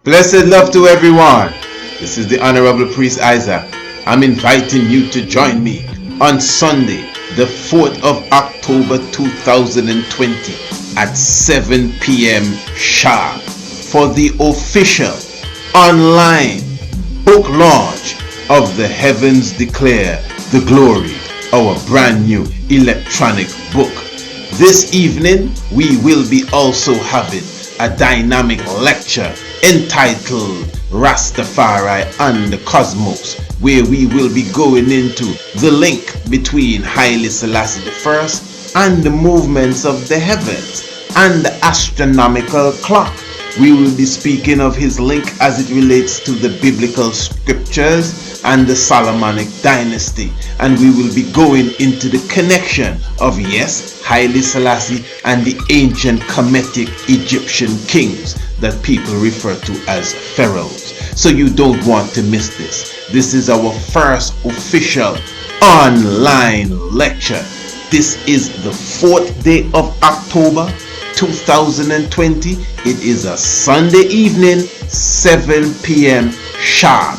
Blessed love to everyone. This is the Hon.Priest Isaac. I'm inviting you to join me on Sunday, the 4th of October 2020 at 7 p.m. sharp for the official online book launch of The Heavens Declare the Glory, our brand new electronic book. This evening we will be also having a dynamic lecture entitled Rastafari and the Cosmos, where we will be going into the link between Haile Selassie I and the movements of the heavens and the astronomical clock. We will be speaking of his link as it relates to the biblical scriptures and the Solomonic dynasty, and we will be going into the connection of, yes, Haile Selassie and the ancient Kemetic Egyptian kings that people refer to as pharaohs. So you don't want to miss this. This is our first official online lecture. This is the 4th day of October 2020. It is a Sunday evening, 7 p.m. sharp.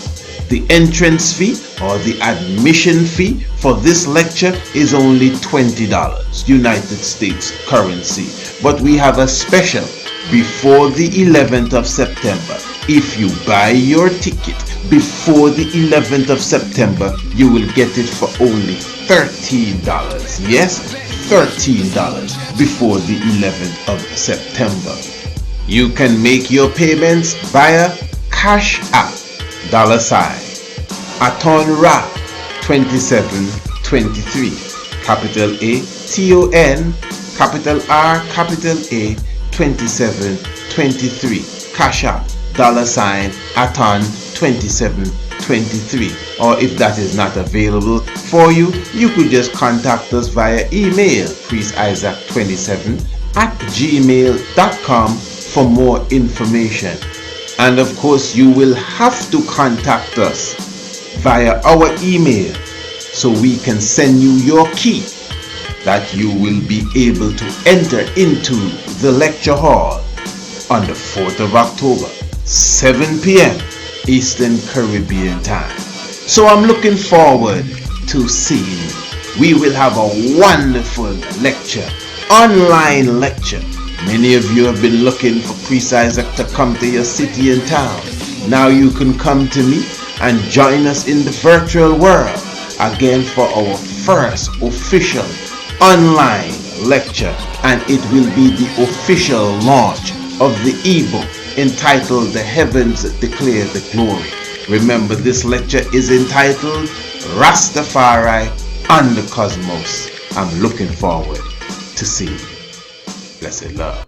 The entrance fee or the admission fee for this lecture is only $20 United States currency. But we have a special before the 11th of September. If you buy your ticket before the 11th of September, you will get it for only $13. Yes, $13 before the 11th of September. You can make your payments via Cash App, $Aton-Ra 2723, capital A TON, capital R, capital A 2723. Cash App, $Aton 2723. Or if that is not available for you, you could just contact us via email, priestisaac27@gmail.com for more information. And of course, you will have to contact us via our email so we can send you your key that you will be able to enter into the lecture hall on the 4th of October, 7 p.m. Eastern Caribbean time. So I'm looking forward to seeing you. We will have a wonderful lecture, online lecture. Many of you have been looking for Priest Isaac to come to your city and town. Now you can come to me and join us in the virtual world again for our first official online lecture, and it will be the official launch of the ebook entitled The Heavens Declare the Glory. Remember, this lecture is entitled Rastafari and the Cosmos. I'm looking forward to seeing you. Blessed love.